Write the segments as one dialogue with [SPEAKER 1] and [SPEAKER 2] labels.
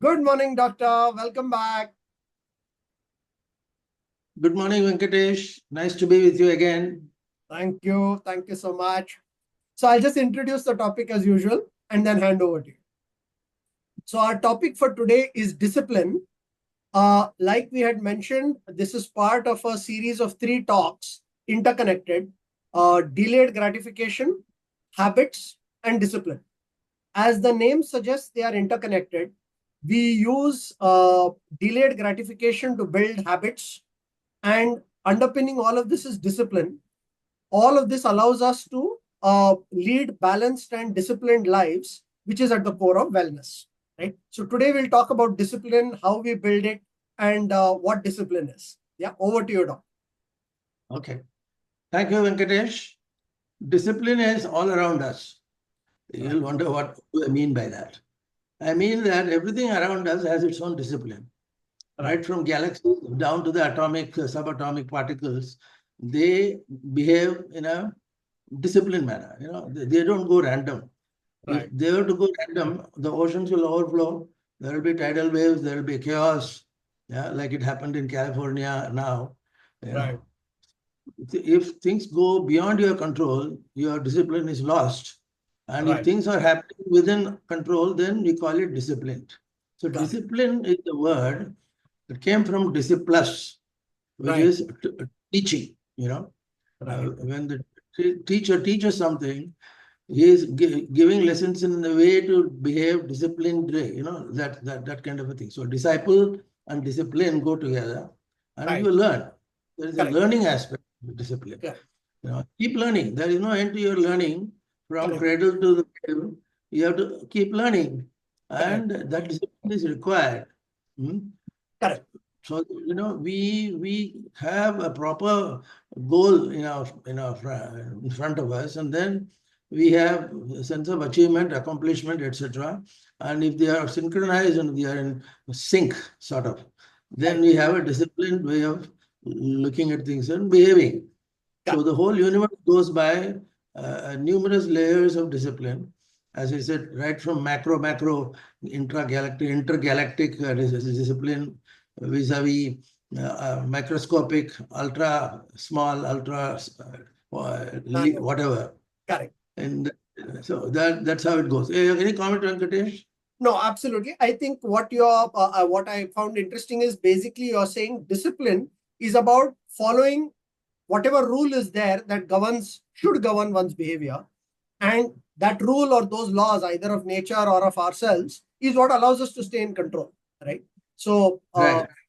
[SPEAKER 1] Good morning, doctor. Welcome back.
[SPEAKER 2] Good morning, Venkatesh. Nice to be with you again.
[SPEAKER 1] Thank you. Thank you so much. So I'll just introduce the topic as usual and then hand over to you. So our topic for today is discipline. Like we had mentioned, this is part of a series of 3 talks, interconnected, delayed gratification, habits, and discipline. As the name suggests, they are interconnected. We use delayed gratification to build habits, and underpinning all of this is discipline. All of this allows us to lead balanced and disciplined lives, which is at the core of wellness. Right. So today we'll talk about discipline, how we build it, and what discipline is. Yeah, over to you, Doc.
[SPEAKER 2] Okay. Thank you, Venkatesh. Discipline is all around us. You'll wonder what do I mean by that. I mean that everything around us has its own discipline. Right from galaxies down to the atomic, subatomic particles, they behave in a disciplined manner. They don't go random. If they were to go random, the oceans will overflow. There will be tidal waves. There will be chaos. Yeah, like it happened in California now.
[SPEAKER 1] Right.
[SPEAKER 2] If things go beyond your control, your discipline is lost. And if things are happening within control, then we call it disciplined. So discipline is the word that came from disciplus, which is teaching. When the teacher teaches something, he is giving lessons in the way to behave disciplined way, that kind of a thing. So disciple and discipline go together, and you learn. There is a learning aspect of discipline. Keep learning. There is no end to your learning from cradle to the grave. You have to keep learning, and that discipline is required.
[SPEAKER 1] Correct.
[SPEAKER 2] So we have a proper goal in front of us, and then we have a sense of achievement, accomplishment, etc. And if they are synchronized and they are in sync, sort of, then we have a disciplined way of looking at things and behaving. So the whole universe goes by numerous layers of discipline. As I said, right from macro, intergalactic discipline vis-a-vis microscopic, ultra small, ultra whatever.
[SPEAKER 1] Correct.
[SPEAKER 2] And so that's how it goes. Any comment, Venkatesh?
[SPEAKER 1] No, absolutely. I think what I found interesting is basically you're saying discipline is about following whatever rule is there that should govern one's behavior. And that rule or those laws, either of nature or of ourselves, is what allows us to stay in control. Right. So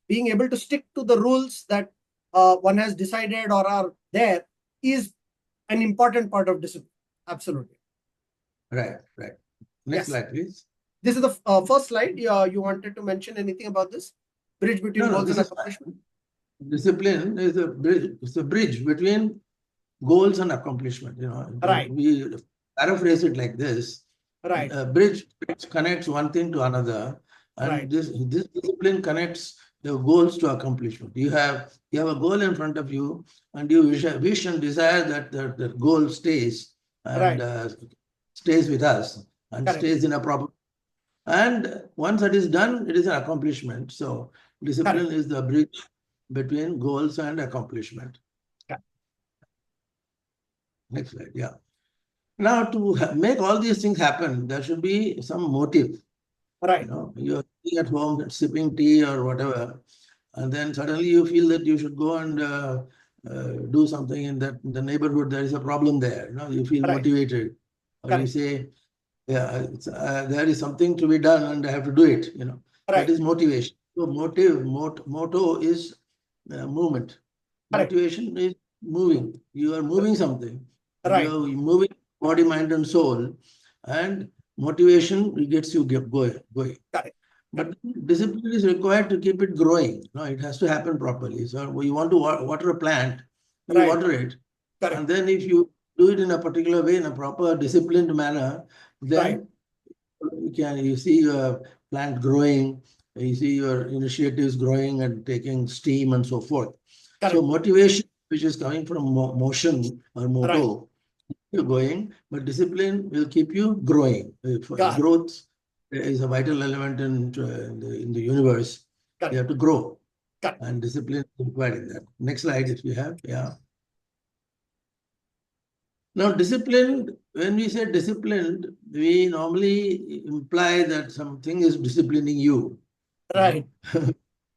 [SPEAKER 1] being able to stick to the rules that one has decided or are there is an important part of discipline. Absolutely.
[SPEAKER 2] Right. Next slide, please.
[SPEAKER 1] This is the first slide. You wanted to mention anything about this? Bridge between goals and accomplishment?
[SPEAKER 2] Discipline is a bridge. It's a bridge between goals and accomplishment. We paraphrase it like this. A bridge connects one thing to another, and this discipline connects the goals to accomplishment. You have a goal in front of you, and you wish and desire that the goal stays and stays with us and stays in a proper. And once that is done, it is an accomplishment. So discipline is the bridge between goals and accomplishment. Next slide. Yeah. Now, to make all these things happen, there should be some motive. You're sitting at home sipping tea or whatever, and then suddenly you feel that you should go and do something in the neighborhood. There is a problem there. You feel motivated, or you say, "Yeah, there is something to be done, and I have to do it." That is motivation. So motto is movement. Motivation is moving. You are moving something. You are moving body, mind, and soul, and motivation gets you going. But discipline is required to keep it growing. It has to happen properly. So you want to water a plant, you water it, and then if you do it in a particular way, in a proper disciplined manner, then you see your plant growing, you see your initiatives growing and taking steam and so forth. So motivation, which is coming from motion or motto, you're going, but discipline will keep you growing. Growth is a vital element in the universe.
[SPEAKER 1] Correct.
[SPEAKER 2] You have to grow.
[SPEAKER 1] Correct.
[SPEAKER 2] And discipline is required in that. Next slide, if we have. Yeah. Now, disciplined, when we say disciplined, we normally imply that something is disciplining you.
[SPEAKER 1] Right.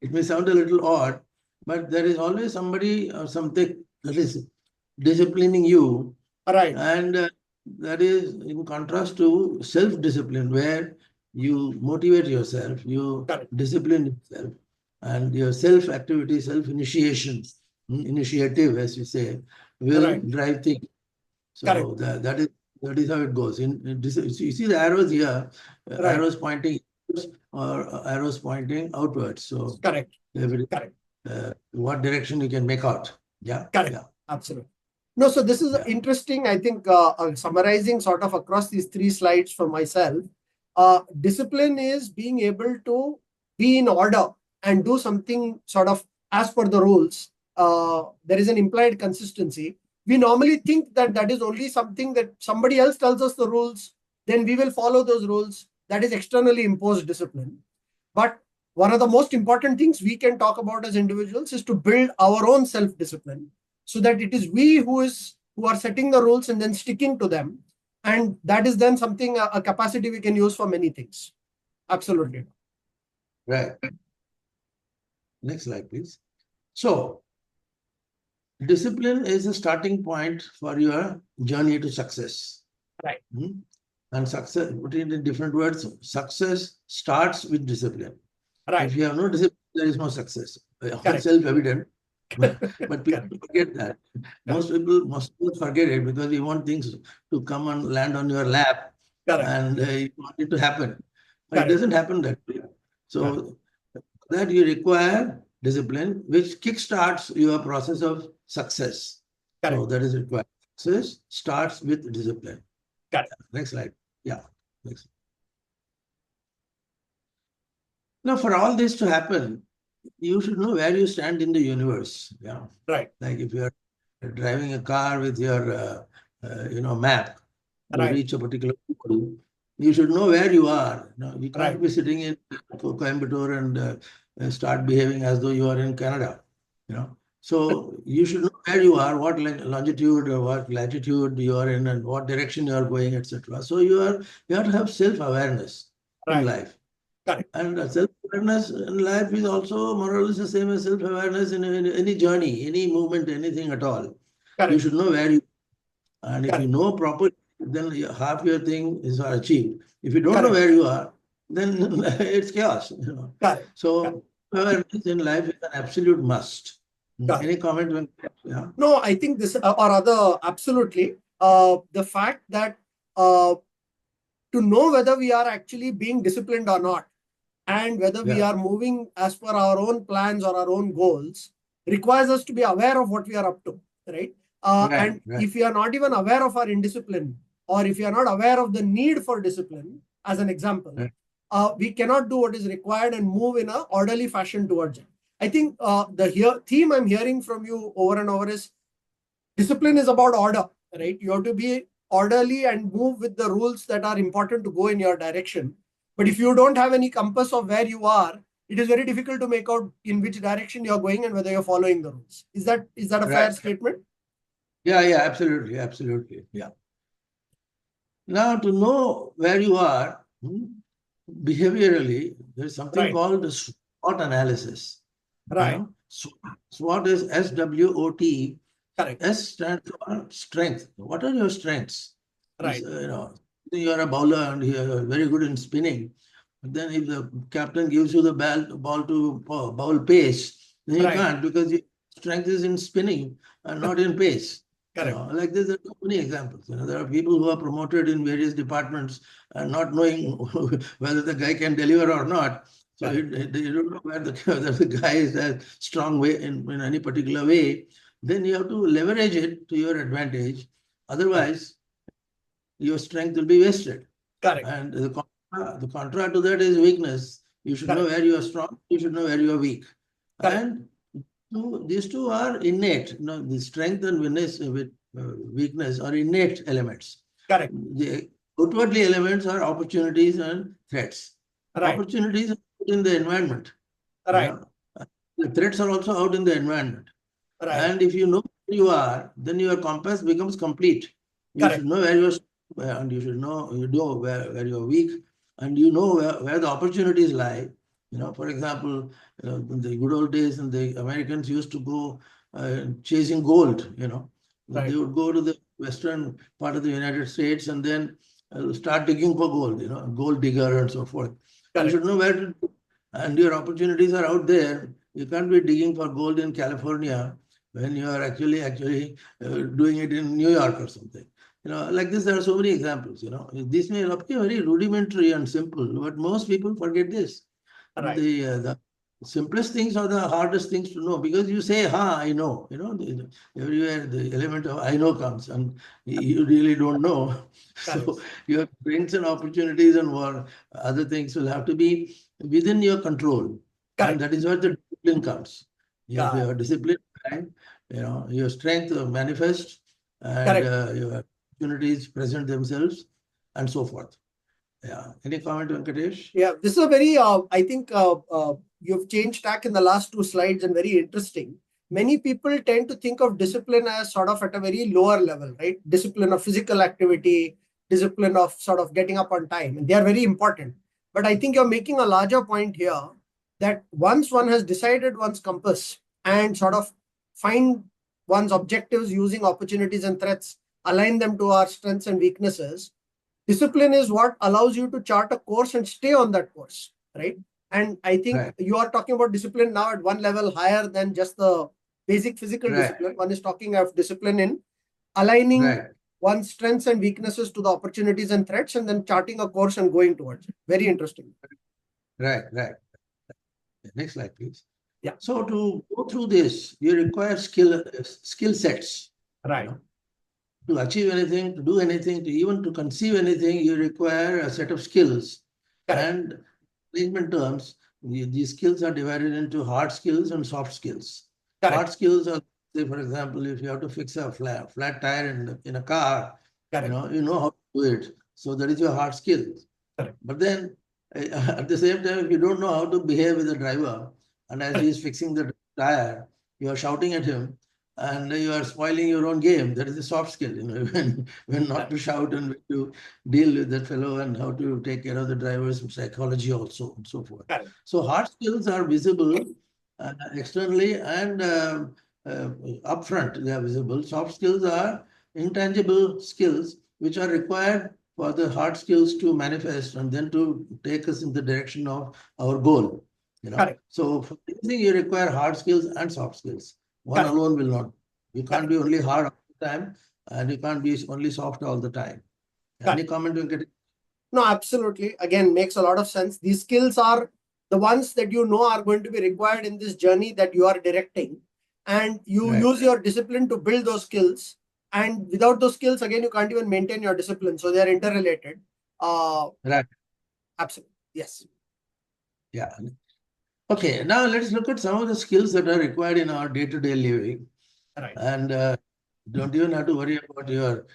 [SPEAKER 2] It may sound a little odd, but there is always somebody or something that is disciplining you.
[SPEAKER 1] Right.
[SPEAKER 2] And that is in contrast to self-discipline, where you motivate yourself, you
[SPEAKER 1] Correct.
[SPEAKER 2] discipline yourself, and your self-activity, self-initiation, initiative, as you say, will drive things. So that is how it goes. You see the arrows here, arrows pointing inwards or arrows pointing outwards. So
[SPEAKER 1] correct.
[SPEAKER 2] What direction you can make out. Yeah.
[SPEAKER 1] Correct.
[SPEAKER 2] Yeah.
[SPEAKER 1] Absolutely. No, so this is interesting. I think summarizing sort of across these 3 slides for myself, discipline is being able to be in order and do something sort of as per the rules. There is an implied consistency. We normally think that that is only something that somebody else tells us the rules, then we will follow those rules. That is externally imposed discipline. But one of the most important things we can talk about as individuals is to build our own self-discipline, so that it is we who are setting the rules and then sticking to them. And that is then something, a capacity we can use for many things. Absolutely.
[SPEAKER 2] Right. Next slide, please. So, discipline is a starting point for your journey to success.
[SPEAKER 1] Right.
[SPEAKER 2] And success, put it in different words, success starts with discipline.
[SPEAKER 1] Right.
[SPEAKER 2] If you have no discipline, there is no success. Self-evident. But people forget that. Most people forget it because we want things to come and land on your lap. And you want it to happen. But it doesn't happen that way. So that you require discipline, which kickstarts your process of success. So that is required. Success starts with discipline. Next slide. Yeah. Next. Now, for all this to happen, you should know where you stand in the universe. Yeah.
[SPEAKER 1] Right.
[SPEAKER 2] Like if you're driving a car with your map, you reach a particular goal, you should know where you are. You can't be sitting in Coimbatore and start behaving as though you are in Canada. So you should know where you are, what longitude or what latitude you are in, and what direction you are going, etc. So you have to have self-awareness in life. And self-awareness in life is also more or less the same as self-awareness in any journey, any movement, anything at all. You should know where you are. And if you know properly, then half your thing is achieved. If you don't know where you are, then it's chaos. So awareness in life is an absolute must. Any comment? Yeah.
[SPEAKER 1] No, I think this, or rather, absolutely. The fact that to know whether we are actually being disciplined or not, and whether we are moving as per our own plans or our own goals, requires us to be aware of what we are up to, right? If we are not even aware of our indiscipline, or if we are not aware of the need for discipline, as an example, we cannot do what is required and move in an orderly fashion towards it. I think the theme I'm hearing from you over and over is discipline is about order, right? You have to be orderly and move with the rules that are important to go in your direction. But if you don't have any compass of where you are, it is very difficult to make out in which direction you're going and whether you're following the rules. Is that a fair statement?
[SPEAKER 2] Yeah, absolutely. Absolutely. Yeah. Now, to know where you are, behaviorally, there's something called SWOT analysis.
[SPEAKER 1] Right.
[SPEAKER 2] SWOT is SWOT.
[SPEAKER 1] Correct.
[SPEAKER 2] S stands for strength. What are your strengths?
[SPEAKER 1] Right.
[SPEAKER 2] You are a bowler and you are very good in spinning. But then if the captain gives you the ball to bowl pace, then you can't, because your strength is in spinning and not in pace. Like this, there are many examples. There are people who are promoted in various departments and not knowing whether the guy can deliver or not. So you don't know whether the guy is a strong way in any particular way. Then you have to leverage it to your advantage. Otherwise, your strength will be wasted. And the contra to that is weakness. You should know where you are strong. You should know where you are weak. And these two are innate. The strength and weakness are innate elements. They outwardly elements are opportunities and threats.
[SPEAKER 1] Right.
[SPEAKER 2] Opportunities are out in the environment.
[SPEAKER 1] Right.
[SPEAKER 2] The threats are also out in the environment.
[SPEAKER 1] Right.
[SPEAKER 2] And if you know who you are, then your compass becomes complete. You
[SPEAKER 1] Correct.
[SPEAKER 2] should know where you're strong, and you should know where you're weak, and you know where the opportunities lie. For example, in the good old days, and the Americans used to go chasing gold.
[SPEAKER 1] Right.
[SPEAKER 2] They would go to the western part of the United States and then start digging for gold. Gold digger and so forth. You
[SPEAKER 1] Correct.
[SPEAKER 2] should know where to, and your opportunities are out there. You can't be digging for gold in California when you are actually doing it in New York or something. Like this, there are so many examples. This may appear very rudimentary and simple, but most people forget this.
[SPEAKER 1] Right.
[SPEAKER 2] The simplest things are the hardest things to know, because you say, I know. Everywhere the element of I know comes, and you really don't know.
[SPEAKER 1] Correct.
[SPEAKER 2] So your strengths and opportunities and other things will have to be within your control.
[SPEAKER 1] Correct.
[SPEAKER 2] And that is where the discipline comes. If you
[SPEAKER 1] Correct.
[SPEAKER 2] are disciplined, your strength manifests, and your opportunities present themselves, and so forth. Yeah. Any comment, Venkatesh?
[SPEAKER 1] Yeah, this is a very, I think you've changed tack in the last two slides and very interesting. Many people tend to think of discipline as sort of at a very lower level, right? Discipline of physical activity, discipline of sort of getting up on time, and they are very important. But I think you're making a larger point here that once one has decided one's compass and sort of find one's objectives using opportunities and threats, align them to our strengths and weaknesses, discipline is what allows you to chart a course and stay on that course, right? And I think you are talking about discipline now at one level higher than just the basic physical discipline. One is talking of discipline in aligning one's strengths and weaknesses to the opportunities and threats, and then charting a course and going towards it. Very interesting.
[SPEAKER 2] Right. Next slide, please.
[SPEAKER 1] Yeah.
[SPEAKER 2] So to go through this, you require skill sets.
[SPEAKER 1] Right.
[SPEAKER 2] To achieve anything, to do anything, even to conceive anything, you require a set of skills.
[SPEAKER 1] Correct.
[SPEAKER 2] And management terms, these skills are divided into hard skills and soft skills. Correct. Hard skills are, say, for example, if you have to fix a flat tire in a car,
[SPEAKER 1] Correct.
[SPEAKER 2] you know how to do it. So that is your hard skill.
[SPEAKER 1] Correct.
[SPEAKER 2] But then at the same time, if you don't know how to behave with the driver, and as he is fixing the tire, you are shouting at him, and you are spoiling your own game. That is a soft skill, when not to shout and to deal with that fellow, and how to take care of the driver's psychology also, and so forth.
[SPEAKER 1] Correct.
[SPEAKER 2] So hard skills are visible externally and upfront. They are visible. Soft skills are intangible skills which are required for the hard skills to manifest and then to take us in the direction of our goal.
[SPEAKER 1] Correct.
[SPEAKER 2] So for anything, you require hard skills and soft skills. One
[SPEAKER 1] Correct.
[SPEAKER 2] alone will not. You can't be only hard all the time, and you can't be only soft all the time. Any comment you get?
[SPEAKER 1] No, absolutely. Again, makes a lot of sense. These skills are the ones that you know are going to be required in this journey that you are directing. And you use your discipline to build those skills. And without those skills, again, you can't even maintain your discipline. So they are interrelated.
[SPEAKER 2] Right.
[SPEAKER 1] Absolutely. Yes.
[SPEAKER 2] Yeah. Okay, now let's look at some of the skills that are required in our day-to-day living.
[SPEAKER 1] Right.
[SPEAKER 2] And don't even have to worry about your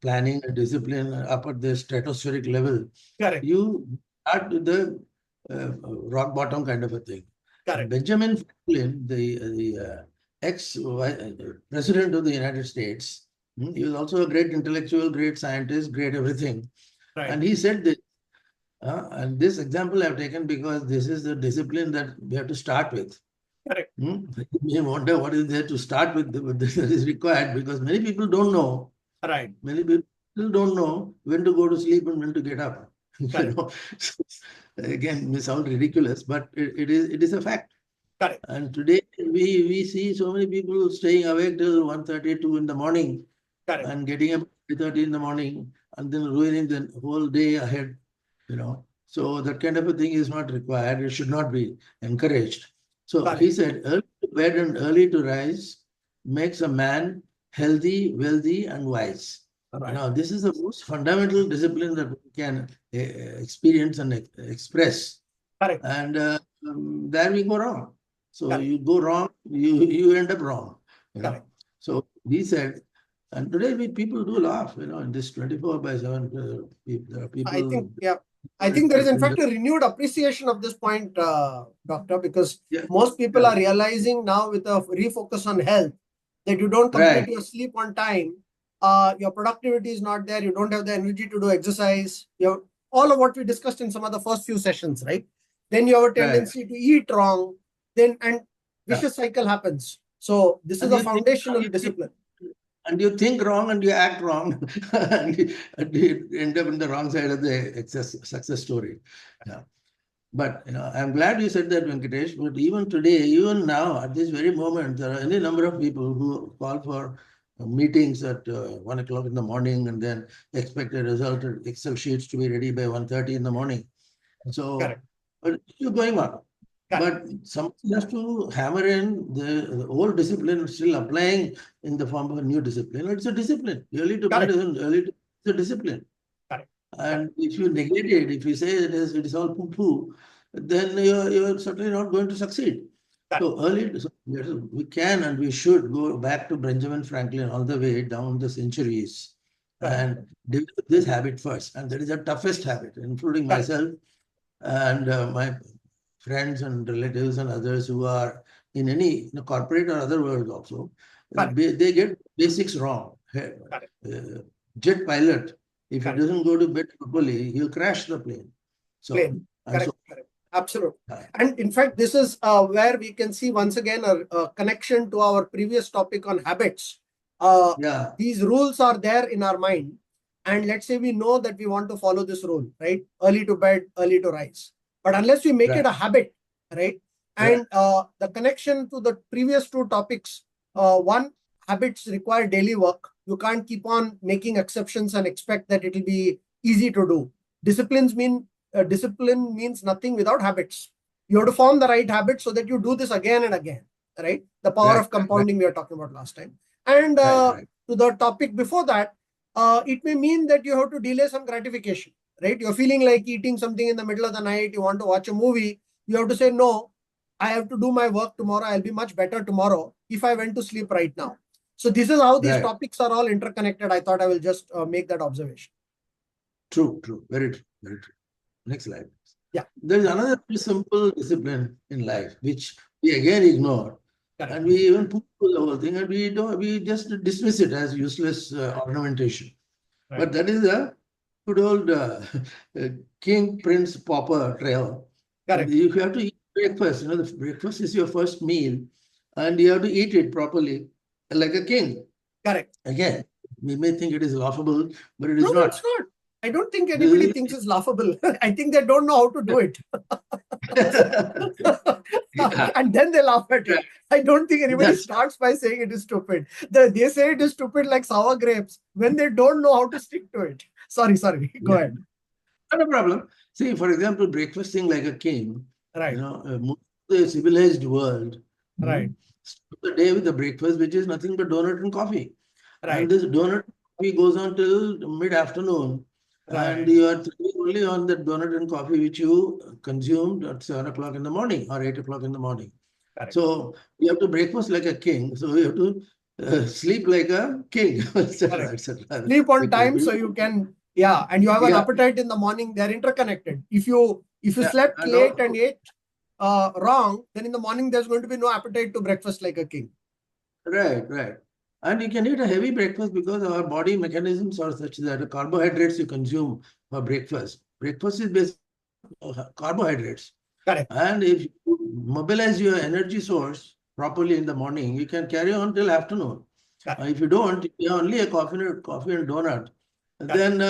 [SPEAKER 2] planning and discipline up at the stratospheric level.
[SPEAKER 1] Correct.
[SPEAKER 2] You start with the rock bottom kind of a thing.
[SPEAKER 1] Correct.
[SPEAKER 2] Benjamin Franklin, the ex-president of the United States, he was also a great intellectual, great scientist, great everything. Right. And he said this, and this example I've taken because this is the discipline that we have to start with.
[SPEAKER 1] Correct.
[SPEAKER 2] You may wonder what is there to start with that is required, because many people don't know. Right. Many people still don't know when to go to sleep and when to get up. Again, it may sound ridiculous, but it is a fact. Correct. And today we see so many people staying awake till 1:32 in the morning. Correct. And getting up 3:30 in the morning and then ruining the whole day ahead. So that kind of a thing is not required. It should not be encouraged. So he said, early to bed and early to rise makes a man healthy, wealthy, and wise. Right. This is the most fundamental discipline that we can experience and express. Correct. And there we go wrong. So you go wrong, you end up wrong. So he said, And today people do laugh, in this 24/7, there are
[SPEAKER 1] I
[SPEAKER 2] people.
[SPEAKER 1] think, yeah. I think there is in fact a renewed appreciation of this point, Doctor, because
[SPEAKER 2] Yeah,
[SPEAKER 1] most people
[SPEAKER 2] yeah.
[SPEAKER 1] are realizing now with a refocus on health that you don't complete
[SPEAKER 2] Right,
[SPEAKER 1] your sleep on time, your productivity is not there, you don't have the energy to do exercise, you have all of what we discussed in some of the first few sessions, right? Then you have a
[SPEAKER 2] right.
[SPEAKER 1] tendency to eat wrong, then and
[SPEAKER 2] Yeah.
[SPEAKER 1] vicious cycle happens. So this is
[SPEAKER 2] And
[SPEAKER 1] a
[SPEAKER 2] you think,
[SPEAKER 1] foundational discipline.
[SPEAKER 2] and you think wrong and you act wrong, and you end up in the wrong side of the success story. Yeah. But I'm glad you said that, Venkatesh. But even today, even now, at this very moment, there are any number of people who call for meetings at 1 o'clock in the morning and then expect a result Excel sheets to be ready by 1:30 in the morning. So,
[SPEAKER 1] Correct.
[SPEAKER 2] but it's still going on.
[SPEAKER 1] Correct.
[SPEAKER 2] But somebody has to hammer in the old discipline, still applying in the form of a new discipline. It's a discipline. Early to bed
[SPEAKER 1] Correct.
[SPEAKER 2] isn't early to, it's a discipline.
[SPEAKER 1] Correct.
[SPEAKER 2] And if you negate it, if you say it is all poo-poo, then you're certainly not going to succeed.
[SPEAKER 1] Correct.
[SPEAKER 2] So we can and we should go back to Benjamin Franklin all the way down the centuries
[SPEAKER 1] Correct.
[SPEAKER 2] and develop this habit first. And that is the toughest habit, including
[SPEAKER 1] Correct.
[SPEAKER 2] myself and my friends and relatives and others who are in any corporate or other world also.
[SPEAKER 1] Correct.
[SPEAKER 2] They get basics wrong.
[SPEAKER 1] Correct.
[SPEAKER 2] Jet pilot, if he
[SPEAKER 1] Correct.
[SPEAKER 2] doesn't go to bed properly, he'll crash the plane. So,
[SPEAKER 1] Plane.
[SPEAKER 2] and
[SPEAKER 1] Correct.
[SPEAKER 2] so,
[SPEAKER 1] Correct. Absolutely.
[SPEAKER 2] uh,
[SPEAKER 1] And in fact, this is where we can see once again a connection to our previous topic on habits.
[SPEAKER 2] yeah,
[SPEAKER 1] These rules are there in our mind. And let's say we know that we want to follow this rule, right? Early to bed, early to rise. But unless we make
[SPEAKER 2] right,
[SPEAKER 1] it a habit, right?
[SPEAKER 2] right,
[SPEAKER 1] And the connection to the previous two topics, one, habits require daily work. You can't keep on making exceptions and expect that it will be easy to do. Discipline means nothing without habits. You have to form the right habits so that you do this again and again, right? The power
[SPEAKER 2] right,
[SPEAKER 1] of compounding we were talking about last time. And
[SPEAKER 2] right, right,
[SPEAKER 1] to the topic before that, it may mean that you have to delay some gratification, right? You're feeling like eating something in the middle of the night, you want to watch a movie, you have to say, no, I have to do my work tomorrow. I'll be much better tomorrow if I went to sleep right now. So this is how these
[SPEAKER 2] right.
[SPEAKER 1] topics are all interconnected. I thought I will just make that observation.
[SPEAKER 2] True, very true, very true. Next slide.
[SPEAKER 1] Yeah.
[SPEAKER 2] There's another very simple discipline in life, which we again ignore.
[SPEAKER 1] Correct.
[SPEAKER 2] And we even put the whole thing and we just dismiss it as useless ornamentation.
[SPEAKER 1] Right.
[SPEAKER 2] But that is a good old king, prince, pauper trail.
[SPEAKER 1] Correct.
[SPEAKER 2] You have to eat breakfast. The breakfast is your first meal, and you have to eat it properly, like a king.
[SPEAKER 1] Correct.
[SPEAKER 2] Again, we may think it is laughable, but it is
[SPEAKER 1] No,
[SPEAKER 2] not.
[SPEAKER 1] it's not. I don't think anybody thinks it's laughable. I think they don't know how to do it.
[SPEAKER 2] Yeah.
[SPEAKER 1] And then they laugh at it. I don't think anybody starts by saying it is stupid. They say it is stupid like sour grapes when they don't know how to stick to it. Sorry. Go ahead.
[SPEAKER 2] Not a problem. See, for example, breakfasting like a king,
[SPEAKER 1] Right.
[SPEAKER 2] Most of the civilized world,
[SPEAKER 1] Right.
[SPEAKER 2] start the day with a breakfast, which is nothing but donut and coffee.
[SPEAKER 1] Right.
[SPEAKER 2] And this donut coffee goes on till mid-afternoon.
[SPEAKER 1] Right.
[SPEAKER 2] And you are thinking only on that donut and coffee which you consumed at 7 o'clock in the morning or 8 o'clock in the morning.
[SPEAKER 1] Correct.
[SPEAKER 2] So you have to breakfast like a king. So you have to sleep like a king, etc., etc.
[SPEAKER 1] Sleep on time so you can, and you have an appetite in the morning. They're interconnected. If you slept late and ate wrong, then in the morning there's going to be no appetite to breakfast like a king.
[SPEAKER 2] Right. And you can eat a heavy breakfast because our body mechanisms are such that the carbohydrates you consume for breakfast. Breakfast is based on carbohydrates.
[SPEAKER 1] Correct.
[SPEAKER 2] And if you mobilize your energy source properly in the morning, you can carry on till afternoon. If you don't, if you have only a coffee and donut, then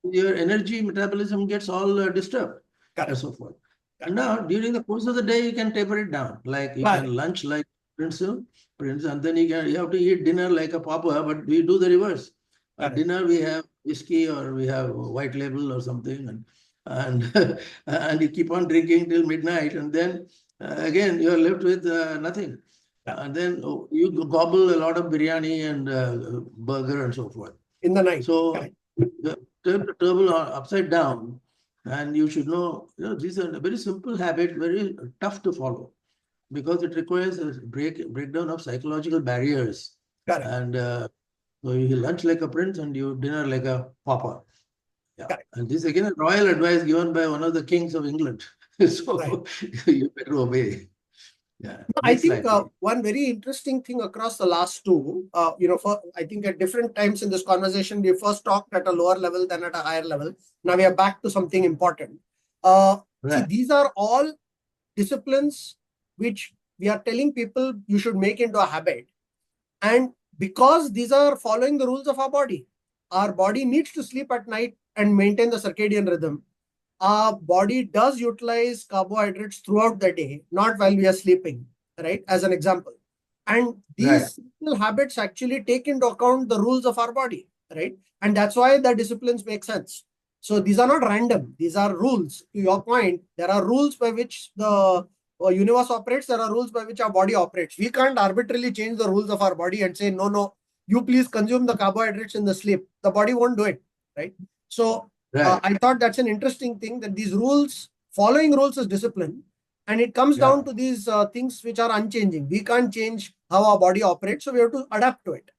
[SPEAKER 2] your energy metabolism gets all disturbed and so forth. And now, during the course of the day, you can taper it down. Like you can lunch like Prince, and then you have to eat dinner like a pauper, but we do the reverse. At dinner, we have whiskey or we have white label or something, and and you keep on drinking till midnight, and then again you are left with nothing. And then you gobble a lot of biryani and burger and so forth.
[SPEAKER 1] In the night.
[SPEAKER 2] So turn the table upside down, and you should know, these are a very simple habit, very tough to follow, because it requires a breakdown of psychological barriers.
[SPEAKER 1] Correct.
[SPEAKER 2] And So you lunch like a prince and you dinner like a pauper. Yeah.
[SPEAKER 1] Correct.
[SPEAKER 2] And this again a royal advice given by one of the kings of England. So
[SPEAKER 1] Right.
[SPEAKER 2] you better obey. Yeah.
[SPEAKER 1] I
[SPEAKER 2] Next
[SPEAKER 1] think
[SPEAKER 2] slide, please.
[SPEAKER 1] one very interesting thing across the last two, for I think at different times in this conversation, we first talked at a lower level, then at a higher level. Now we are back to something important. See,
[SPEAKER 2] Right.
[SPEAKER 1] these are all disciplines which we are telling people you should make into a habit. And because these are following the rules of our body needs to sleep at night and maintain the circadian rhythm. Our body does utilize carbohydrates throughout the day, not while we are sleeping, right? As an example. And
[SPEAKER 2] Right.
[SPEAKER 1] these simple habits actually take into account the rules of our body, right? And that's why the disciplines make sense. So these are not random, these are rules. To your point, there are rules by which the universe operates, there are rules by which our body operates. We can't arbitrarily change the rules of our body and say, no, no, you please consume the carbohydrates in the sleep. The body won't do it, right? So
[SPEAKER 2] Right.
[SPEAKER 1] I thought that's an interesting thing that these rules, following rules is discipline. And it comes
[SPEAKER 2] Yeah.
[SPEAKER 1] down to these things which are unchanging. We can't change how our body operates, so we have to adapt to it.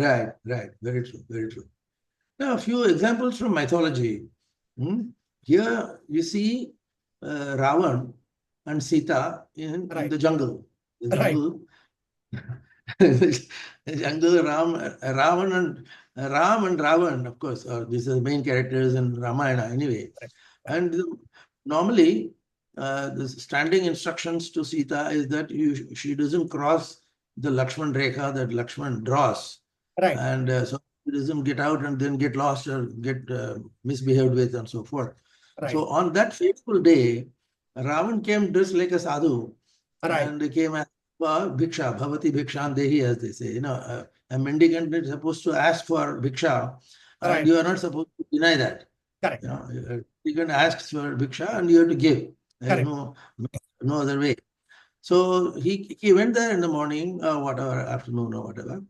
[SPEAKER 2] Right. Right. Very true. Very true. Now, a few examples from mythology. Here you see Ravan and Sita in
[SPEAKER 1] Right,
[SPEAKER 2] the jungle. The
[SPEAKER 1] right,
[SPEAKER 2] jungle, the jungle, Ram and Ravan, of course, these are the main characters in Ramayana anyway.
[SPEAKER 1] right,
[SPEAKER 2] And normally, the standing instructions to Sita is that she doesn't cross the Lakshman Rekha that Lakshman draws.
[SPEAKER 1] right,
[SPEAKER 2] And so he doesn't get out and then get lost or get misbehaved with and so forth.
[SPEAKER 1] right,
[SPEAKER 2] So on that fateful day, Ravan came dressed like a sadhu
[SPEAKER 1] right,
[SPEAKER 2] and came as bhiksha, bhavati bhikshan dehi, as they say. A mendicant is supposed to ask for bhiksha, and
[SPEAKER 1] right.
[SPEAKER 2] you are not supposed to deny that.
[SPEAKER 1] Correct,
[SPEAKER 2] You can ask for bhiksha and you have to give. There is
[SPEAKER 1] correct,
[SPEAKER 2] no other way. So he went there in the morning, whatever, afternoon or whatever,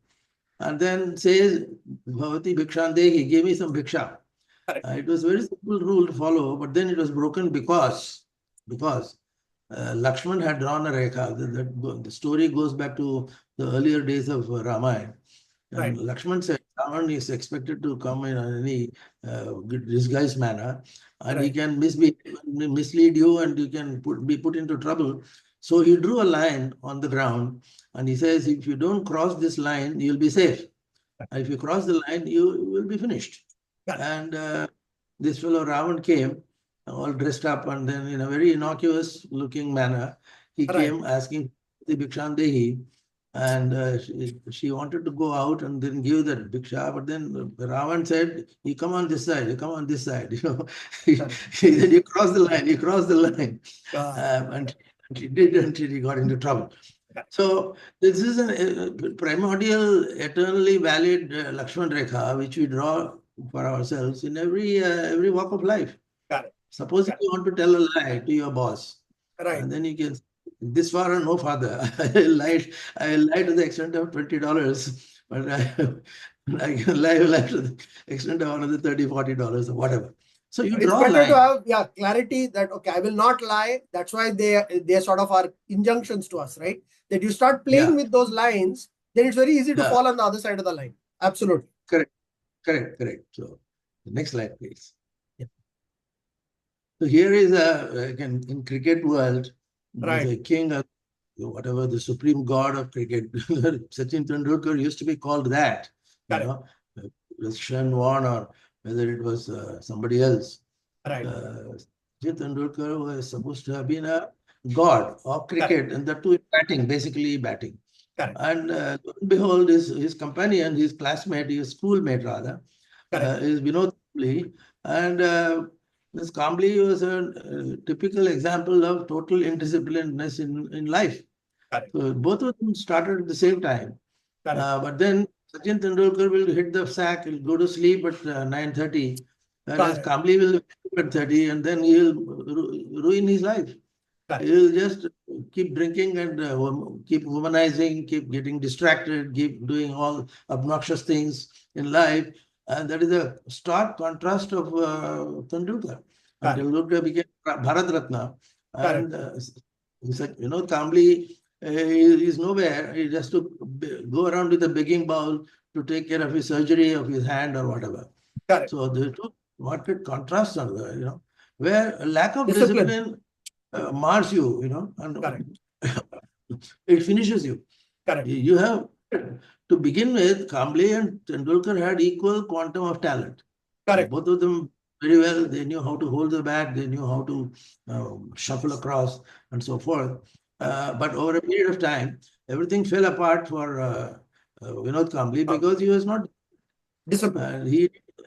[SPEAKER 2] and then says, Bhavati Bhikshan Dehi, give me some bhiksha.
[SPEAKER 1] correct,
[SPEAKER 2] It was a very simple rule to follow, but then it was broken because Lakshman had drawn a rekha. The story goes back to the earlier days of Ramayana. And
[SPEAKER 1] right,
[SPEAKER 2] Lakshman said, Ravan is expected to come in any disguised manner, and he
[SPEAKER 1] right,
[SPEAKER 2] can mislead you and you can be put into trouble. So he drew a line on the ground and he says, if you don't cross this line, you'll be safe. And if you cross the line, you will be finished.
[SPEAKER 1] correct,
[SPEAKER 2] And this fellow Ravan came all dressed up and then in a very innocuous looking manner, he
[SPEAKER 1] right,
[SPEAKER 2] came asking the Bhikshan Dehi, and she wanted to go out and then give that bhiksha, but then Ravan said, you come on this side, you come on this side. He
[SPEAKER 1] correct.
[SPEAKER 2] said, you cross the line, you cross the line.
[SPEAKER 1] Uh,
[SPEAKER 2] And she did until he got into trouble.
[SPEAKER 1] correct,
[SPEAKER 2] So this is a primordial, eternally valid Lakshman Rekha, which we draw for ourselves in every walk of life.
[SPEAKER 1] correct,
[SPEAKER 2] Suppose if
[SPEAKER 1] correct,
[SPEAKER 2] you want to tell a lie to your boss,
[SPEAKER 1] right.
[SPEAKER 2] and then you can this far and no farther. I lie to the extent of $20, but I can lie to the extent of another $30, $40 or whatever. So you
[SPEAKER 1] It's
[SPEAKER 2] draw a
[SPEAKER 1] better to
[SPEAKER 2] line.
[SPEAKER 1] have clarity that okay, I will not lie. That's why they sort of are injunctions to us, right? That you start playing
[SPEAKER 2] Yeah,
[SPEAKER 1] with those lines, then it's very easy to
[SPEAKER 2] yeah,
[SPEAKER 1] fall on the other side of the line. Absolutely.
[SPEAKER 2] correct, correct. So the next slide, please.
[SPEAKER 1] Yeah.
[SPEAKER 2] So here is again in cricket world, there's
[SPEAKER 1] Right.
[SPEAKER 2] a king of whatever the supreme god of cricket. Sachin Tendulkar used to be called that.
[SPEAKER 1] Correct.
[SPEAKER 2] It was Shen Warne or whether it was somebody else.
[SPEAKER 1] Right.
[SPEAKER 2] Sachin Tendulkar was supposed to have been a god of
[SPEAKER 1] Correct.
[SPEAKER 2] cricket, and that too batting, basically batting.
[SPEAKER 1] Correct.
[SPEAKER 2] And lo and behold, his companion, his classmate, his schoolmate rather,
[SPEAKER 1] Correct.
[SPEAKER 2] is Vinod Kambli. And this Kambli was a typical example of total indisciplinedness in life.
[SPEAKER 1] Correct.
[SPEAKER 2] So both of them started at the same time.
[SPEAKER 1] Correct.
[SPEAKER 2] But then Sachin Tendulkar will hit the sack, he'll go to sleep at 9:30, whereas
[SPEAKER 1] Correct.
[SPEAKER 2] Kambli will wake up at 30 and then he'll ruin his life.
[SPEAKER 1] Correct.
[SPEAKER 2] He'll just keep drinking and keep womanizing, keep getting distracted, keep doing all obnoxious things in life. And that is a stark contrast of Tendulkar. And
[SPEAKER 1] Correct.
[SPEAKER 2] Tendulkar became Bharat Ratna.
[SPEAKER 1] Correct.
[SPEAKER 2] And Kambli is nowhere. He has to go around with a begging bowl to take care of his surgery of his hand or whatever.
[SPEAKER 1] Correct.
[SPEAKER 2] So the two market contrasts are there, where a lack of
[SPEAKER 1] Discipline.
[SPEAKER 2] discipline mars you, and
[SPEAKER 1] Correct.
[SPEAKER 2] it finishes you.
[SPEAKER 1] Correct.
[SPEAKER 2] You have to begin with, Kamble and Tendulkar had equal quantum of talent.
[SPEAKER 1] Correct.
[SPEAKER 2] Both of them very well. They knew how to hold the bat. They knew how to shuffle across and so forth. But over a period of time, everything fell apart for Vinod Kamble because he was not
[SPEAKER 1] disciplined.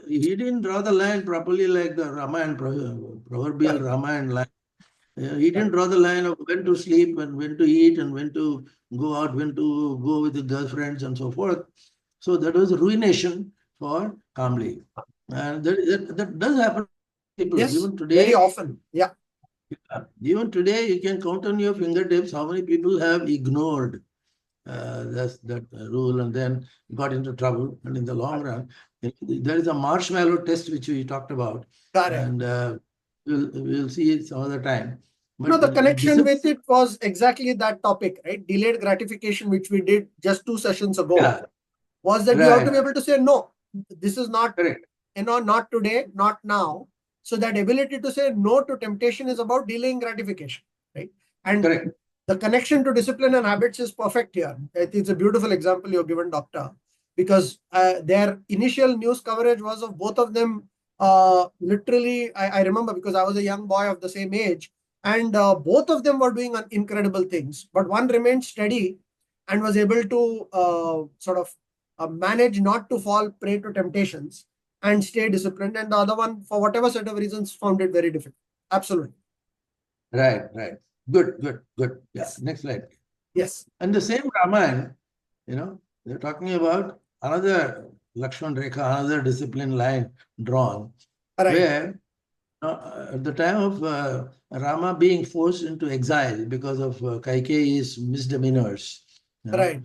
[SPEAKER 2] He didn't draw the line properly like the Ramayana, proverbial Ramayana line. He didn't draw the line of when to sleep and when to eat and when to go out, when to go with the girlfriends and so forth. So that was ruination for Kamble. And that does happen to people.
[SPEAKER 1] Yes,
[SPEAKER 2] even today,
[SPEAKER 1] very often. Yeah.
[SPEAKER 2] Even today, you can count on your fingertips how many people have ignored that rule and then got into trouble. And in the long run, there is a marshmallow test which we talked about.
[SPEAKER 1] Correct.
[SPEAKER 2] And we'll see it some other time. But
[SPEAKER 1] no, the connection with it was exactly that topic, right? Delayed gratification, which we did just 2 sessions ago, was that you have to be able to say, no, this is not,
[SPEAKER 2] correct.
[SPEAKER 1] Not today, not now. So that ability to say no to temptation is about delaying gratification, right? And correct. The connection to discipline and habits is perfect here. I think it's a beautiful example you've given, Doctor, because their initial news coverage was of both of them. Literally, I remember because I was a young boy of the same age, and both of them were doing incredible things. But one remained steady and was able to sort of manage not to fall prey to temptations and stay disciplined. And the other one, for whatever set of reasons, found it very difficult. Absolutely.
[SPEAKER 2] Right. Good. Yes. Next slide.
[SPEAKER 1] Yes.
[SPEAKER 2] And the same Ramayana, they're talking about another Lakshman Rekha, another discipline line drawn, where at the time of Rama being forced into exile because of Kaikeyi's misdemeanors.
[SPEAKER 1] Right.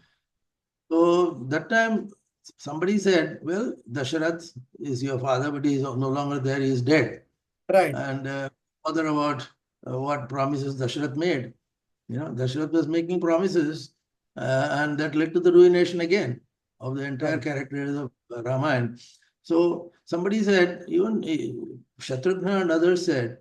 [SPEAKER 2] So that time somebody said, well, Dasharath is your father, but he is no longer there, he is dead.
[SPEAKER 1] Right.
[SPEAKER 2] And bother about what promises Dasharath made. Dasharath was making promises, and that led to the ruination again of the entire characters of Ramayana. So somebody said, even Shatrughna and others said,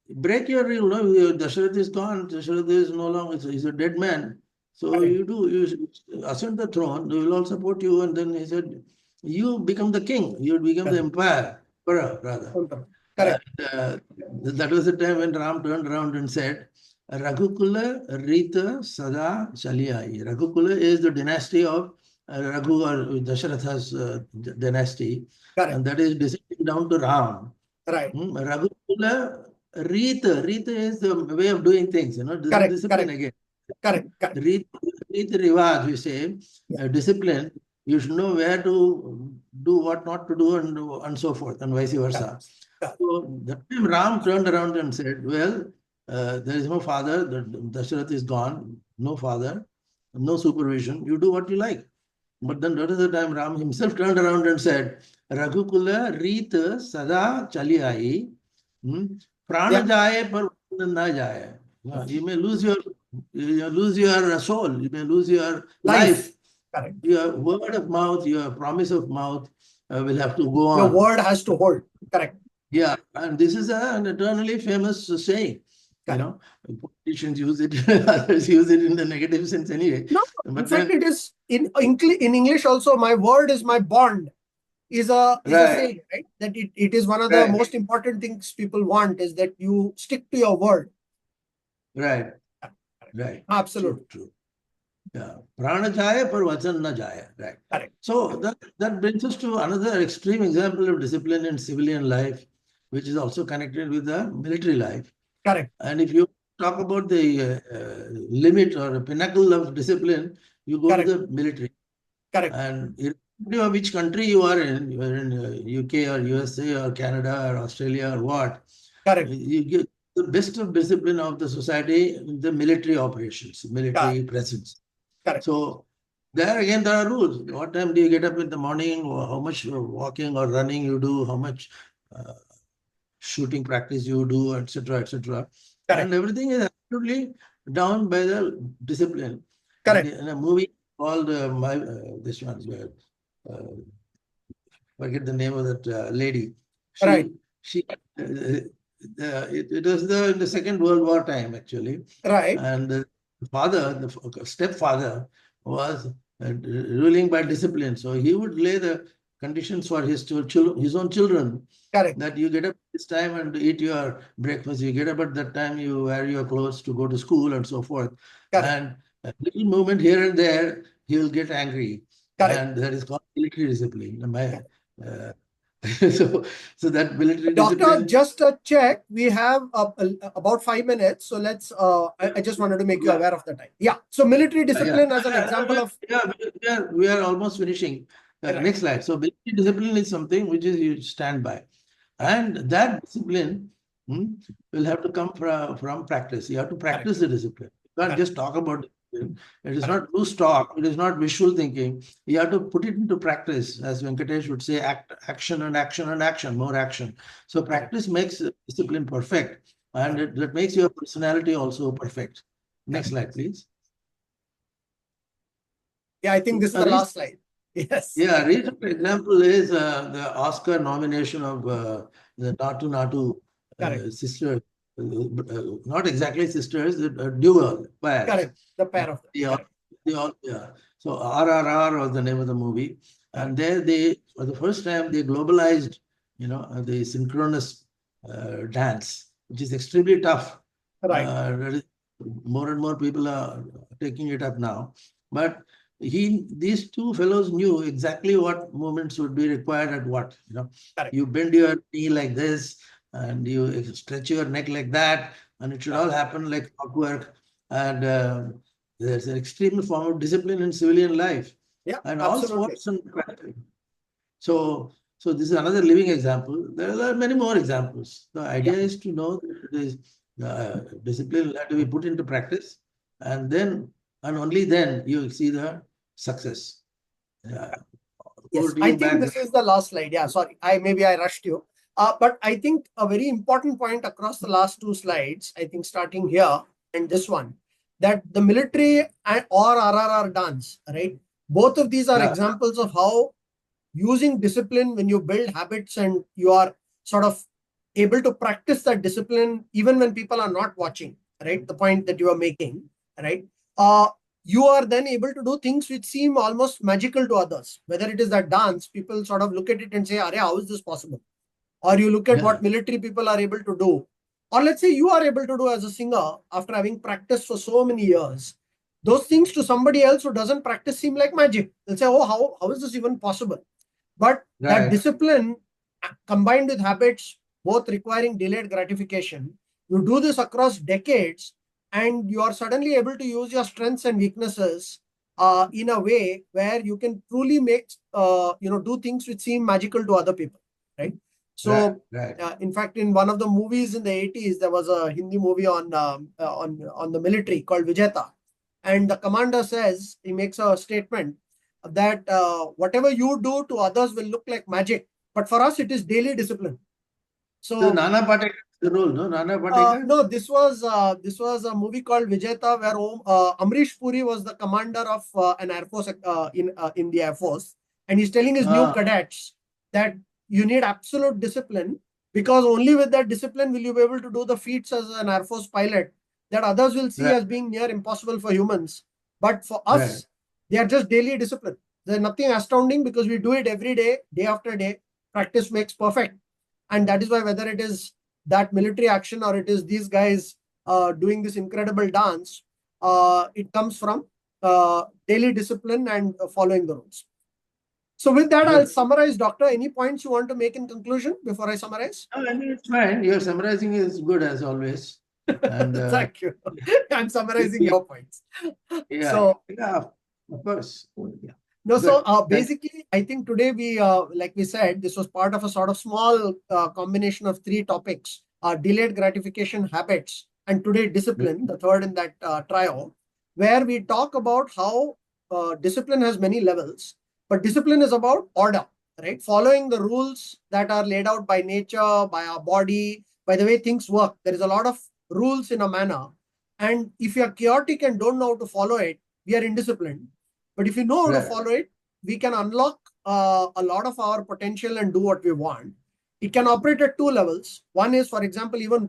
[SPEAKER 2] break your rule. Dasharath is gone. Dasharath is no longer, he's a dead man. So you ascend the throne, we will all support you. And then he said, you become the king, you become the empire, rather. Correct. That was the time when Ram turned around and said, Raghukula Rita Sada Chaliyai. Raghukula is the dynasty of Raghu or Dasharatha's dynasty. Correct. And that is descending down to Ram. Right. Raghukula Rita. Rita is the way of doing things, This is discipline again. Correct. Rita Rivaj, we say, discipline. You should know where to do, what not to do, and so forth, and vice versa. So that time Ram turned around and said, well, there is no father, Dasharath is gone, no father, no supervision, you do what you like. But then that is the time Ram himself turned around and said, Raghukula Rita Sada Chaliyai, Prana Jaye par na jaye. You may lose your soul, you may lose your life. Correct. Your word of mouth, your promise of mouth will have to go on. Your word has to hold. Correct. Yeah, and this is an eternally famous saying. Correct. Politicians use it, others use it in the negative sense anyway. No, but in fact, it is in English also. My word is my bond. Is a saying, right? That it is one of the most important things people want is that you stick to your word. Right. Absolutely true. Yeah, prana jaya par vachan na jaya. Right. Correct. So that brings us to another extreme example of discipline in civilian life, which is also connected with the military life. Correct. And if you talk about the limit or pinnacle of discipline, you go to the military. Correct. And irrespective of which country you are in UK or USA or Canada or Australia or what, correct, you get the best of discipline of the society in the military operations, military presence. Correct. So there again, there are rules. What time do you get up in the morning, or how much walking or running you do, how much shooting practice you do, etc., etc. And everything is absolutely down by the discipline. Correct. In a movie, called this one. Forget the name of that lady.
[SPEAKER 1] Right.
[SPEAKER 2] It was the Second World War time actually,
[SPEAKER 1] Right.
[SPEAKER 2] and the father, the stepfather, was ruling by discipline. So he would lay the conditions for his his own children.
[SPEAKER 1] Correct.
[SPEAKER 2] That you get up this time and eat your breakfast. You get up at that time, you wear your clothes to go to school and so forth.
[SPEAKER 1] Correct.
[SPEAKER 2] And a little movement here and there, he will get angry.
[SPEAKER 1] Correct.
[SPEAKER 2] And that is called military discipline. So that military
[SPEAKER 1] Doctor,
[SPEAKER 2] discipline.
[SPEAKER 1] just a check. We have about 5 minutes. So let's, I just wanted to make you aware of the time. Yeah. So military discipline as an example of.
[SPEAKER 2] Yeah, we are almost finishing.
[SPEAKER 1] Right.
[SPEAKER 2] Next slide. So military discipline is something which is you stand by. And that discipline will have to come from practice. You have to practice the discipline. You can't just talk about discipline. It is not loose talk. It is not visual thinking. You have to put it into practice. As Venkatesh would say, action and action and action, more action. So practice makes discipline perfect. And that makes your personality also perfect. Next slide, please.
[SPEAKER 1] Yeah, I think this is the last slide. Yes.
[SPEAKER 2] Yeah, recent example is the Oscar nomination of the Natu Natu sister, not exactly sisters, the duo pair.
[SPEAKER 1] Correct, the pair of them.
[SPEAKER 2] Yeah. So RRR was the name of the movie, and there they for the first time they globalized, the synchronous dance, which is extremely tough.
[SPEAKER 1] Right.
[SPEAKER 2] More and more people are taking it up now, but these two fellows knew exactly what movements would be required at what. You bend your knee like this, and you stretch your neck like that, and it should all happen like clockwork. And there's an extreme form of discipline in civilian life.
[SPEAKER 1] Yeah,
[SPEAKER 2] and
[SPEAKER 1] absolutely.
[SPEAKER 2] all sports and so this is another living example. There are many more examples. The idea is to know that this discipline will have to be put into practice, and only then you see the success.
[SPEAKER 1] Yes, I think this is the last slide. Yeah, sorry, maybe I rushed you. But I think a very important point across the last two slides, I think starting here and this one, that the military or RRR dance, right? Both of these are examples of how using discipline, when you build habits and you are sort of able to practice that discipline even when people are not watching, right? The point that you are making, right? You are then able to do things which seem almost magical to others. Whether it is that dance, people sort of look at it and say, "Arey, how is this possible?" Or you look at what military people are able to do. Or let's say you are able to do as a singer after having practiced for so many years. Those things to somebody else who doesn't practice seem like magic. They'll say, "Oh, how is this even possible?" But that discipline combined with habits, both requiring delayed gratification, you do this across decades, and you are suddenly able to use your strengths and weaknesses in a way where you can truly make do things which seem magical to other people, right? So, in fact, in one of the movies in the 80s, there was a Hindi movie on the military called Vijeta, and the commander says, he makes a statement that whatever you do to others will look like magic, but for us it is daily discipline. So
[SPEAKER 2] Nana Patekar the role, no? Nana Patekar?
[SPEAKER 1] No, this was a movie called Vijeta, where Amrish Puri was the commander of an air force in the air force, and he's telling his new cadets that you need absolute discipline, because only with that discipline will you be able to do the feats as an air force pilot that others will see as being near impossible for humans. But for us, they are just daily discipline. There's nothing astounding because we do it every day, day after day. Practice makes perfect, and that is why whether it is that military action or it is these guys doing this incredible dance, it comes from daily discipline and following the rules. So with that, I'll summarize. Doctor, any points you want to make in conclusion before I summarize?
[SPEAKER 2] No, I mean, it's fine. Your summarizing is good as always. And
[SPEAKER 1] thank you. I'm summarizing your points.
[SPEAKER 2] Yeah, of course. Yeah.
[SPEAKER 1] No, so basically, I think today we, like we said, this was part of a sort of small combination of three topics: delayed gratification habits, and today discipline, the third in that trio, where we talk about how discipline has many levels, but discipline is about order, right? Following the rules that are laid out by nature, by our body, by the way things work. There is a lot of rules in a manner, and if you are chaotic and don't know how to follow it, we are indisciplined. But if you know how to follow it, we can unlock a lot of our potential and do what we want. It can operate at two levels. One is, for example, even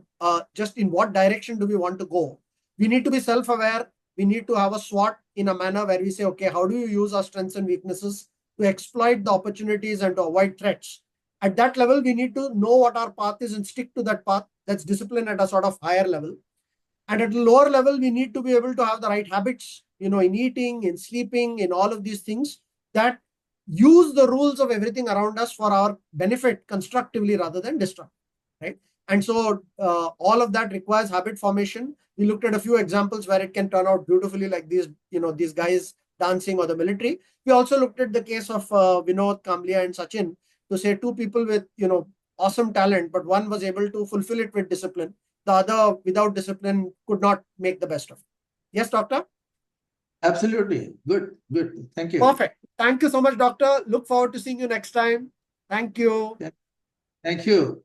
[SPEAKER 1] just in what direction do we want to go. We need to be self-aware. We need to have a SWOT in a manner where we say, okay, how do you use our strengths and weaknesses to exploit the opportunities and to avoid threats? At that level, we need to know what our path is and stick to that path. That's discipline at a sort of higher level. And at a lower level, we need to be able to have the right habits, in eating, in sleeping, in all of these things that use the rules of everything around us for our benefit constructively rather than destructive, right? And so all of that requires habit formation. We looked at a few examples where it can turn out beautifully, like these guys dancing or the military. We also looked at the case of Vinod, Kamlia, and Sachin to say two people with awesome talent, but one was able to fulfill it with discipline. The other, without discipline, could not make the best of it. Yes, doctor?
[SPEAKER 2] Absolutely. Good. Thank you.
[SPEAKER 1] Perfect. Thank you so much, doctor. Look forward to seeing you next time. Thank you.
[SPEAKER 2] Thank you.